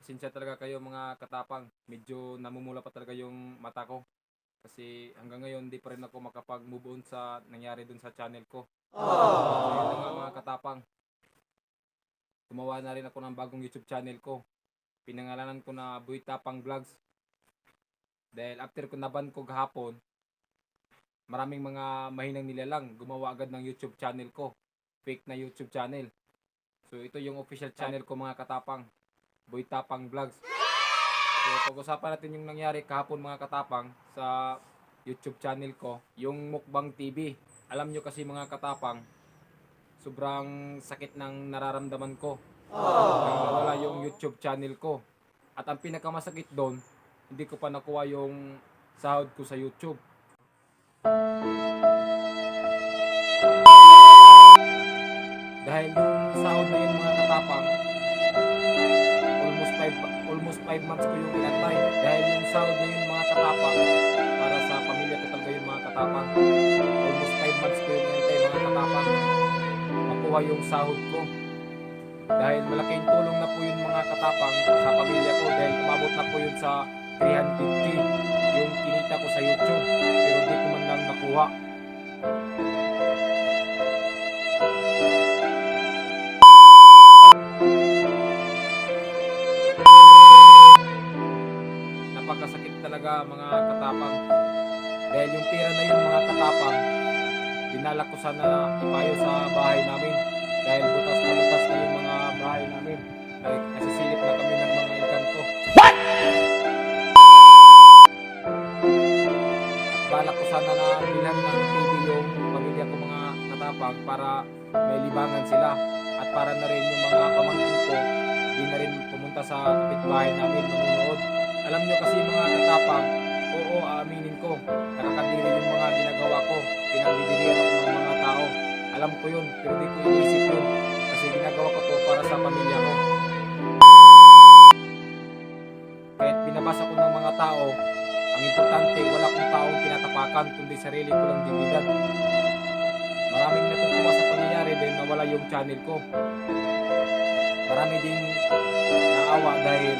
Pasensya talaga kayo mga katapang. Medyo namumula pa talaga yung mata ko. Kasi hanggang ngayon di pa rin ako makapag-move on sa nangyari dun sa channel ko. So yun na nga mga katapang. Gumawa na rin ako ng bagong YouTube channel ko. Pinangalanan ko na Boy Tapang Vlogs. Dahil after ko naban ko gahapon, maraming mga mahinang nilalang gumawa agad ng YouTube channel ko. Fake na YouTube channel. So ito yung official channel ko mga katapang. Boy Tapang Vlogs. So pag-usapan natin yung nangyari kahapon mga katapang sa YouTube channel ko. Yung Mukbang TV. Alam nyo kasi mga katapang, sobrang sakit ng nararamdaman ko. Nang nawala yung YouTube channel ko. At ang pinakamasakit doon, hindi ko pa nakuha yung sahod ko sa YouTube. Dahil yung sahod na yun mga katapang, almost 5 months ko yung inantay. Dahil yung sahod na yun mga katapang, para sa pamilya ko talaga yung mga katapang. Almost 5 months ko yung inantay mga katapang, makuha yung sahod ko. Dahil malaking tulong na po yun mga katapang sa pamilya ko. Dahil umabot na po yun sa 350 yung kinita ko sa YouTube. Pero di ko man lang nakuha. Napakasakit talaga mga katapang. Dahil yung pera na yun mga katapang, dinala ko sana ipayo sa bahay namin. Dahil butas na yung mga bahay namin. Nasisilip na kami ng mga engkanto. What? At balak ko sana na bilhan ng TV yung pamilya ko mga katapang para may libangan sila. At para na rin yung mga pamangkin ko, di na rin pumunta sa kapitbahay namin manunood. Alam nyo kasi mga katapang, oo, aaminin ko, nakakadiri yung mga ginagawa ko. Pinagdidirihan ako ng mga tao. Alam ko yun, pero di ko iniisip yun. Kasi ginagawa ko to para sa pamilya ko. Kahit binabasa ko ng mga tao, ang importante, wala kong taong tinatapakan, kundi sarili ko lang dindigan. Maraming natutuwa sa pangyayari dahil nawala yung channel ko. Marami ding naawa dahil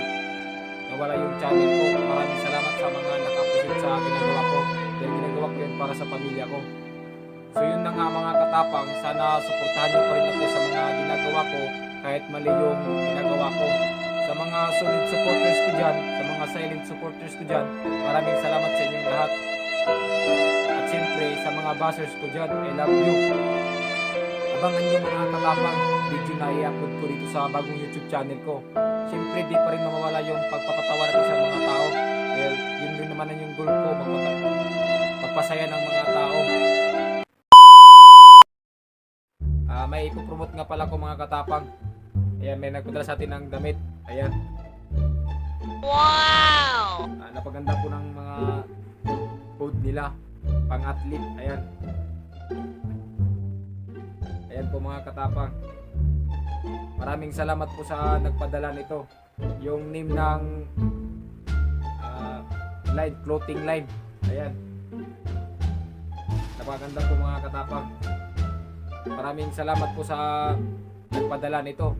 nawala yung channel ko. Maraming salamat sa mga nakapusit sa ginagawa ko. Dahil ginagawa ko yun para sa pamilya ko. So yun na nga mga katapang, sana suportahan nyo pa rin ako sa mga ginagawa ko kahit mali yung ginagawa ko. Sa mga solid supporters ko dyan, sa mga silent supporters ko dyan, maraming salamat sa inyong lahat. At siyempre sa mga bashers ko dyan, I love you. Abangan nyo mga katapang video na i-upload ko dito sa bagong YouTube channel ko. Siyempre di pa rin mawawala yung pagpapatawa natin sa mga tao. Dahil yun rin naman yung goal ko, magpasaya ng mga tao. May ipopromote nga pala ko mga katapang. Ayan, may nagpadala sa atin ng damit. Ayan. Wow! Napaganda po ng mga food nila. Pang-athlete. Ayan. Ayan po mga katapang. Maraming salamat po sa nagpadala nito. Yung name ng line, clothing line. Ayan. Napaganda po mga katapang. Maraming salamat po sa nagpadala nito.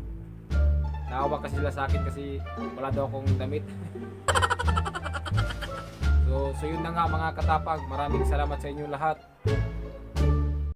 Naawa kasi sila sa akin kasi wala daw akong damit. So yun na nga mga katapang. Maraming salamat sa inyo lahat.